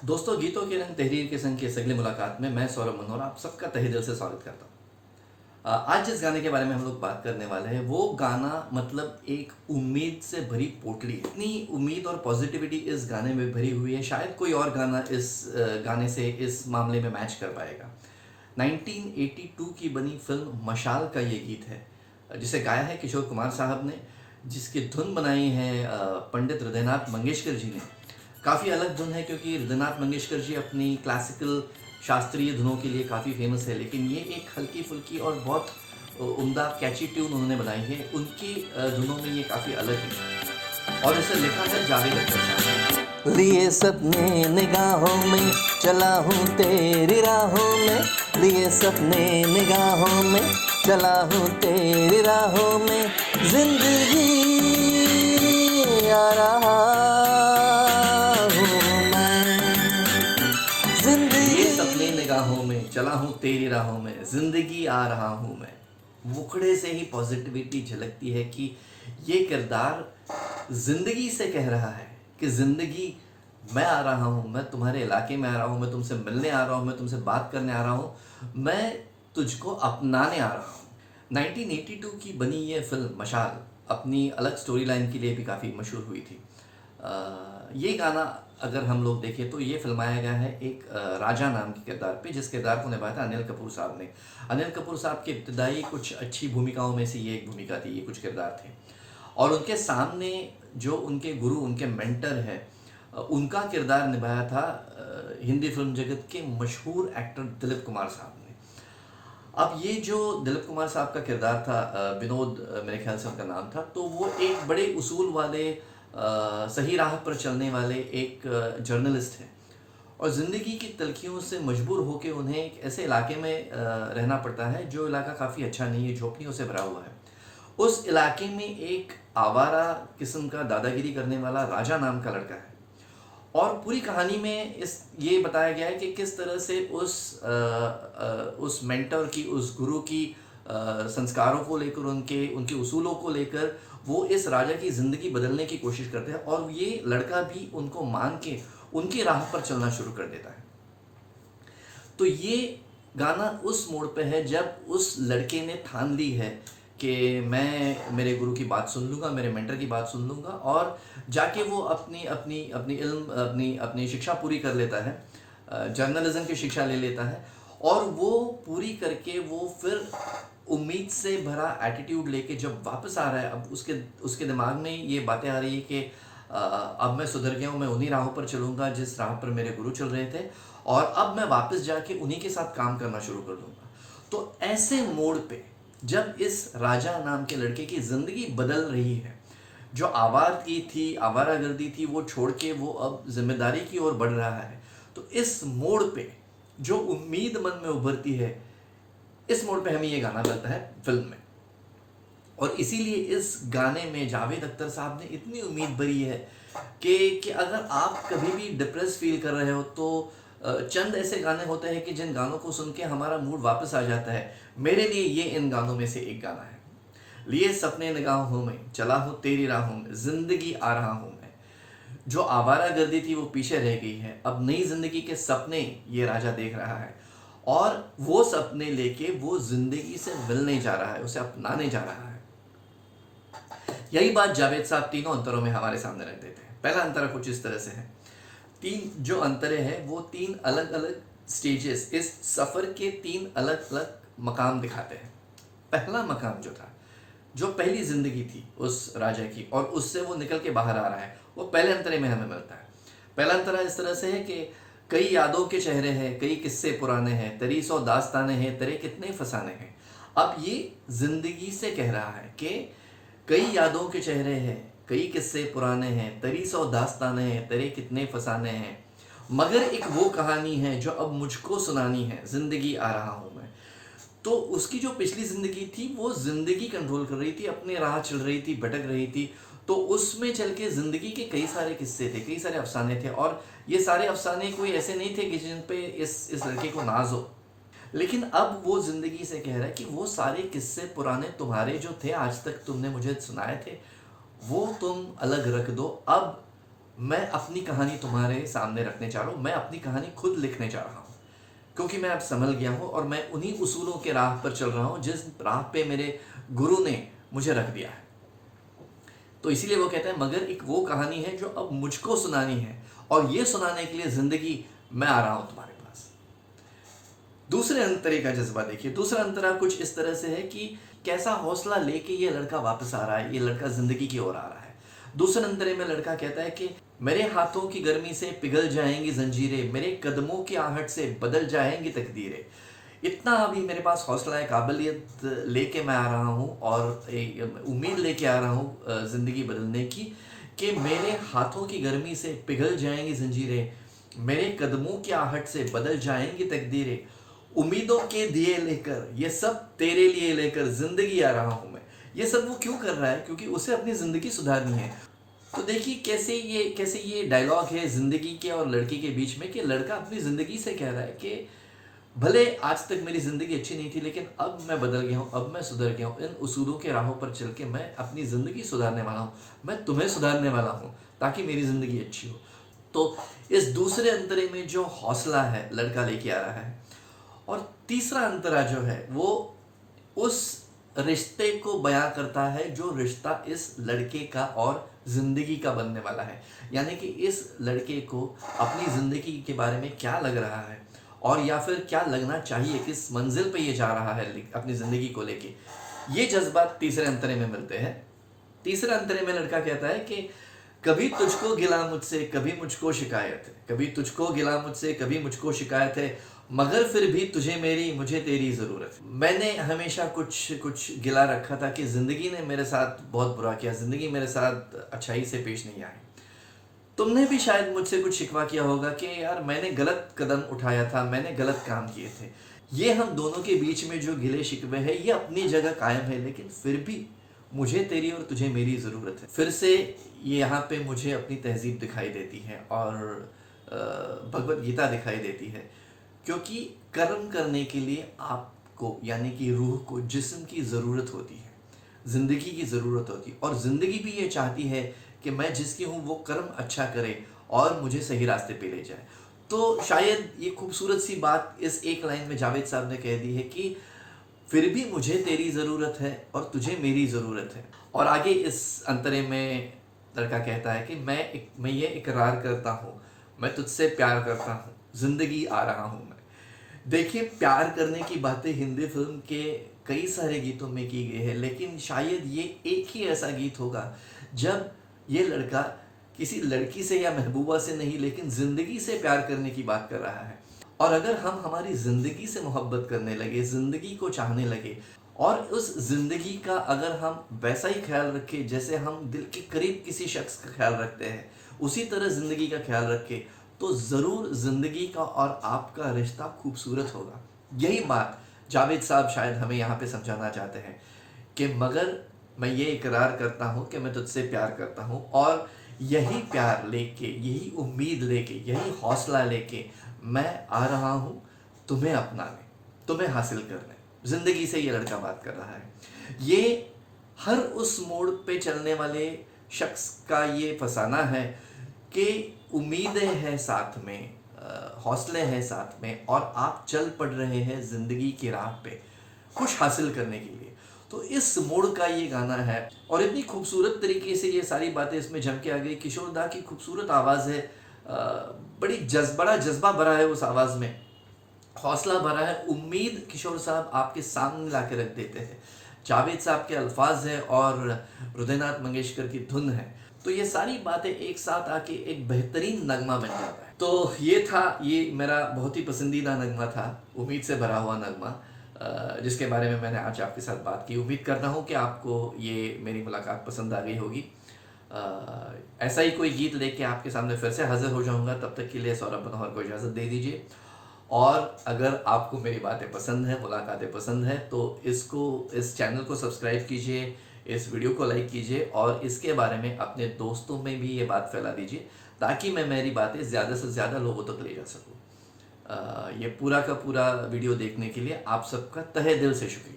दोस्तों, गीतों के रंग तहरीर के संग की इस अगली मुलाकात में मैं सौरभ मनोहर आप सबका तहे दिल से स्वागत करता हूँ। आज जिस गाने के बारे में हम लोग बात करने वाले हैं वो गाना मतलब एक उम्मीद से भरी पोटली। इतनी उम्मीद और पॉजिटिविटी इस गाने में भरी हुई है, शायद कोई और गाना इस गाने से इस मामले में मैच कर पाएगा। 1982 की बनी फिल्म मशाल का ये गीत है, जिसे गाया है किशोर कुमार साहब ने, जिसकी धुन बनाई है पंडित हृदयनाथ मंगेशकर जी ने। काफ़ी अलग धुन है क्योंकि हृदयनाथ मंगेशकर जी अपनी क्लासिकल शास्त्रीय धुनों के लिए काफ़ी फेमस है, लेकिन ये एक हल्की फुल्की और बहुत उम्दा कैची ट्यून उन्होंने बनाई है। उनकी धुनों में ये काफ़ी अलग है और इसे लिखा है जावेद अख्तर साहब ने। लिए सपने निगाहों में चला हूँ तेरी राहों में, लिए सपने निगाहों में चला हूँ तेरी राहों में, जिंदगी आ रहा हूँ मैं, ये जिंदगी। सपने निगाहों में चला हूँ तेरी राहों में, जिंदगी आ रहा हूँ मैं। मुखड़े से ही पॉजिटिविटी झलकती है कि ये किरदार जिंदगी से कह रहा है कि जिंदगी, मैं आ रहा हूँ, मैं तुम्हारे इलाके में आ रहा हूँ, मैं तुमसे मिलने आ रहा हूँ, मैं तुमसे बात करने आ रहा हूँ, मैं तुझको अपनाने आ रहा हूँ। 1982 की बनी ये फिल्म मशाल अपनी अलग स्टोरी लाइन के लिए भी काफ़ी मशहूर हुई थी। ये गाना अगर हम लोग देखें तो ये फिल्माया गया है एक राजा नाम के किरदार पे, जिस किरदार को निभाया था अनिल कपूर साहब ने। अनिल कपूर साहब की इब्तदाई कुछ अच्छी भूमिकाओं में से ये एक भूमिका थी, ये कुछ किरदार थे। और उनके सामने जो उनके गुरु, उनके मेंटर हैं, उनका किरदार निभाया था हिंदी फिल्म जगत के मशहूर एक्टर दिलीप कुमार साहब ने। अब ये जो दिलीप कुमार साहब का किरदार था, विनोद मेरे ख्याल से उनका नाम था, तो वो एक बड़े उसूल वाले, सही राह पर चलने वाले एक जर्नलिस्ट हैं और ज़िंदगी की तलखियों से मजबूर होकर उन्हें एक ऐसे इलाके में रहना पड़ता है जो इलाका काफ़ी अच्छा नहीं है, झोपड़ियों से भरा हुआ है। उस इलाके में एक आवारा किस्म का दादागिरी करने वाला राजा नाम का लड़का है और पूरी कहानी में ये बताया गया है कि किस तरह से उस मेंटर की, उस गुरु की संस्कारों को लेकर, उनके उनके उसूलों को लेकर वो इस राजा की ज़िंदगी बदलने की कोशिश करते हैं और ये लड़का भी उनको मान के उनकी राह पर चलना शुरू कर देता है। तो ये गाना उस मोड़ पे है जब उस लड़के ने ठान ली है कि मैं मेरे गुरु की बात सुन लूँगा, मेरे मेंटर की बात सुन लूँगा, और जाके वो अपनी अपनी अपनी इल्म अपनी अपनी शिक्षा पूरी कर लेता है, जर्नलिज्म की शिक्षा ले लेता है और वो पूरी करके वो फिर उम्मीद से भरा एटीट्यूड लेके जब वापस आ रहा है, अब उसके उसके दिमाग में ये बातें आ रही है कि अब मैं सुधर गया हूँ, मैं उन्हीं राहों पर चलूँगा जिस राह पर मेरे गुरु चल रहे थे और अब मैं वापस जाके उन्हीं के साथ काम करना शुरू कर दूँगा। तो ऐसे मोड़ पे जब इस राजा नाम के लड़के की ज़िंदगी बदल रही है, जो आवारगी थी, आवारागर्दी थी, वो छोड़ के वो अब जिम्मेदारी की ओर बढ़ रहा है, तो इस मोड़ पे जो उम्मीद मन में उभरती है, इस मोड़ पे हमें ये गाना मिलता है फिल्म में। और इसीलिए इस गाने में जावेद अख्तर साहब ने इतनी उम्मीद भरी है कि अगर आप कभी भी डिप्रेस फील कर रहे हो तो चंद ऐसे गाने होते हैं कि जिन गानों को सुन के हमारा मूड वापस आ जाता है। मेरे लिए ये इन गानों में से एक गाना है। लिए सपने निगाहों में चला हूँ तेरी राहों में, जिंदगी आ रहा हूँ मैं। जो आवारा गर्दी थी वो पीछे रह गई है, अब नई जिंदगी के सपने ये राजा देख रहा है और वो सपने लेके वो जिंदगी से मिलने जा रहा है, उसे अपनाने जा रहा है। यही बात जावेद साहब तीनों अंतरों में हमारे सामने रख देते हैं। पहला अंतर कुछ इस तरह से है, तीन जो अंतरे हैं वो तीन अलग अलग स्टेजेस, इस सफ़र के तीन अलग अलग मकाम दिखाते हैं। पहला मकाम जो था, जो पहली ज़िंदगी थी उस राजा की और उससे वो निकल के बाहर आ रहा है, वो पहले अंतरे में हमें मिलता है। पहला अंतरा इस तरह से है कि कई यादों के चेहरे हैं, कई किस्से पुराने हैं, तेरी सौ दास्ताने हैं, तेरे कितने फसाने हैं। अब ये ज़िंदगी से कह रहा है कि कई यादों के चेहरे हैं, कई किस्से पुराने हैं, तेरी सौ दास्ताने हैं, तेरे कितने फसाने हैं, मगर एक वो कहानी है जो अब मुझको सुनानी है, ज़िंदगी आ रहा हूँ मैं। तो उसकी जो पिछली ज़िंदगी थी वो ज़िंदगी कंट्रोल कर रही थी, अपने राह चल रही थी, भटक रही थी, तो उसमें चल के ज़िंदगी के कई सारे किस्से थे, कई सारे अफसाने थे और ये सारे अफसाने कोई ऐसे नहीं थे कि जिन पे इस लड़के को नाज हो। लेकिन अब वो ज़िंदगी से कह रहा है कि वो सारे किस्से पुराने तुम्हारे जो थे, आज तक तुमने मुझे सुनाए थे, वो तुम अलग रख दो। अब मैं अपनी कहानी तुम्हारे सामने रखने जा रहा हूँ, मैं अपनी कहानी खुद लिखने जा रहा हूँ, क्योंकि मैं अब संभल गया हूँ और मैं उन्हीं उसूलों के राह पर चल रहा हूँ जिस राह पे मेरे गुरु ने मुझे रख दिया है। तो इसीलिए वो कहते हैं मगर एक वो कहानी है जो अब मुझको सुनानी है, और ये सुनाने के लिए जिंदगी मैं आ रहा हूँ तुम्हारे पास। दूसरे अंतरे का जज्बा देखिए। दूसरा अंतरा कुछ इस तरह से है कि कैसा हौसला लेके ये लड़का वापस आ रहा है, ये लड़का जिंदगी की ओर आ रहा है। दूसरे अंतरे में लड़का कहता है कि मेरे हाथों की गर्मी से पिघल जाएंगी जंजीरें, मेरे कदमों की आहट से बदल जाएंगी तकदीरें। इतना अभी मेरे पास हौसला है, काबिलियत लेके मैं आ रहा हूँ और उम्मीद लेके आ रहा हूँ ज़िंदगी बदलने की, कि मेरे हाथों की गर्मी से पिघल जाएंगी जंजीरें, मेरे कदमों की आहट से बदल जाएंगी तकदीरें, उम्मीदों के दिए लेकर ये सब तेरे लिए लेकर ज़िंदगी आ रहा हूँ मैं। ये सब वो क्यों कर रहा है? क्योंकि उसे अपनी ज़िंदगी सुधारनी है। तो देखिए कैसे ये डायलॉग है ज़िंदगी के और लड़की के बीच में, कि लड़का अपनी ज़िंदगी से कह रहा है कि भले आज तक मेरी ज़िंदगी अच्छी नहीं थी, लेकिन अब मैं बदल गया हूँ, अब मैं सुधर गया हूँ। इन उसूलों के राहों पर चल के मैं अपनी ज़िंदगी सुधारने वाला हूँ, मैं तुम्हें सुधारने वाला हूँ ताकि मेरी ज़िंदगी अच्छी हो। तो इस दूसरे अंतरे में जो हौसला है लड़का लेके आ रहा है। और तीसरा अंतरा जो है वो उस रिश्ते को बयां करता है जो रिश्ता इस लड़के का और ज़िंदगी का बनने वाला है। यानी कि इस लड़के को अपनी ज़िंदगी के बारे में क्या लग रहा है, और या फिर क्या लगना चाहिए, किस मंजिल पे ये जा रहा है अपनी ज़िंदगी को लेके। ये जज्बात तीसरे अंतरे में मिलते हैं। तीसरे अंतरे में लड़का कहता है कि कभी तुझको गिला मुझसे कभी मुझको शिकायत है, कभी तुझको गिला मुझसे कभी मुझको शिकायत है, मगर फिर भी तुझे मेरी मुझे तेरी ज़रूरत है। मैंने हमेशा कुछ गिला रखा था कि ज़िंदगी ने मेरे साथ बहुत बुरा किया, ज़िंदगी मेरे साथ अच्छाई से पेश नहीं आई। तुमने भी शायद मुझसे कुछ शिकवा किया होगा कि यार मैंने गलत कदम उठाया था, मैंने गलत काम किए थे। ये हम दोनों के बीच में जो गिले शिकवे है ये अपनी जगह कायम है, लेकिन फिर भी मुझे तेरी और तुझे मेरी ज़रूरत है। फिर से ये यहाँ पे मुझे अपनी तहजीब दिखाई देती है और भगवत गीता दिखाई देती है, क्योंकि कर्म करने के लिए आपको यानी कि रूह को जिस्म की ज़रूरत होती है, ज़िंदगी की ज़रूरत होती है, और ज़िंदगी भी ये चाहती है कि मैं जिसकी हूँ वो कर्म अच्छा करे और मुझे सही रास्ते पे ले जाए। तो शायद ये खूबसूरत सी बात इस एक लाइन में जावेद साहब ने कह दी है कि फिर भी मुझे तेरी ज़रूरत है और तुझे मेरी ज़रूरत है। और आगे इस अंतरे में लड़का कहता है कि मैं ये इकरार करता हूँ, मैं तुझसे प्यार करता हूँ, ज़िंदगी आ रहा हूँ मैं। देखिए, प्यार करने की बातें हिंदी फिल्म के कई सारे गीतों में की गई है, लेकिन शायद ये एक ही ऐसा गीत होगा जब ये लड़का किसी लड़की से या महबूबा से नहीं, लेकिन ज़िंदगी से प्यार करने की बात कर रहा है। और अगर हम हमारी ज़िंदगी से मोहब्बत करने लगे, ज़िंदगी को चाहने लगे, और उस ज़िंदगी का अगर हम वैसा ही ख्याल रखें जैसे हम दिल के करीब किसी शख्स का ख्याल रखते हैं, उसी तरह ज़िंदगी का ख्याल रखें, तो ज़रूर ज़िंदगी का और आपका रिश्ता खूबसूरत होगा। यही बात जावेद साहब शायद हमें यहाँ पे समझाना चाहते हैं कि मगर मैं ये इकरार करता हूँ कि मैं तुझसे प्यार करता हूँ, और यही प्यार लेके, यही उम्मीद लेके, यही हौसला लेके मैं आ रहा हूँ तुम्हें अपनाने, तुम्हें हासिल करने। ज़िंदगी से ये लड़का बात कर रहा है। ये हर उस मोड़ पे चलने वाले शख्स का ये फसाना है कि उम्मीदें हैं साथ में, हौसले हैं साथ में, और आप चल पड़ रहे हैं ज़िंदगी की राह पे कुछ हासिल करने के लिए। तो इस मोड़ का ये गाना है, और इतनी खूबसूरत तरीके से ये सारी बातें इसमें जम के आ गई। किशोर दा की खूबसूरत आवाज़ है, बड़ा जज्बा भरा है उस आवाज़ में, हौसला भरा है, उम्मीद किशोर साहब आपके सामने ला के रख देते हैं। जावेद साहब के अल्फाज है और हृदयनाथ मंगेशकर की धुन है, तो ये सारी बातें एक साथ आके एक बेहतरीन नगमा बन जाता है। तो ये मेरा बहुत ही पसंदीदा नगमा था, उम्मीद से भरा हुआ नगमा, जिसके बारे में मैंने आज आपके साथ बात की। उम्मीद करता हूँ कि आपको ये मेरी मुलाकात पसंद आ गई होगी। ऐसा ही कोई गीत लेके आपके सामने फिर से हाजिर हो जाऊँगा। तब तक के लिए सौरभ मनोहर को इजाज़त दे दीजिए। और अगर आपको मेरी बातें पसंद हैं, मुलाकातें पसंद हैं, तो इस चैनल को सब्सक्राइब कीजिए, इस वीडियो को लाइक कीजिए, और इसके बारे में अपने दोस्तों में भी ये बात फैला दीजिए, ताकि मैं मेरी बातें ज़्यादा से ज़्यादा लोगों तक ले जा सकूँ। ये पूरा का पूरा वीडियो देखने के लिए आप सबका तहे दिल से शुक्रिया।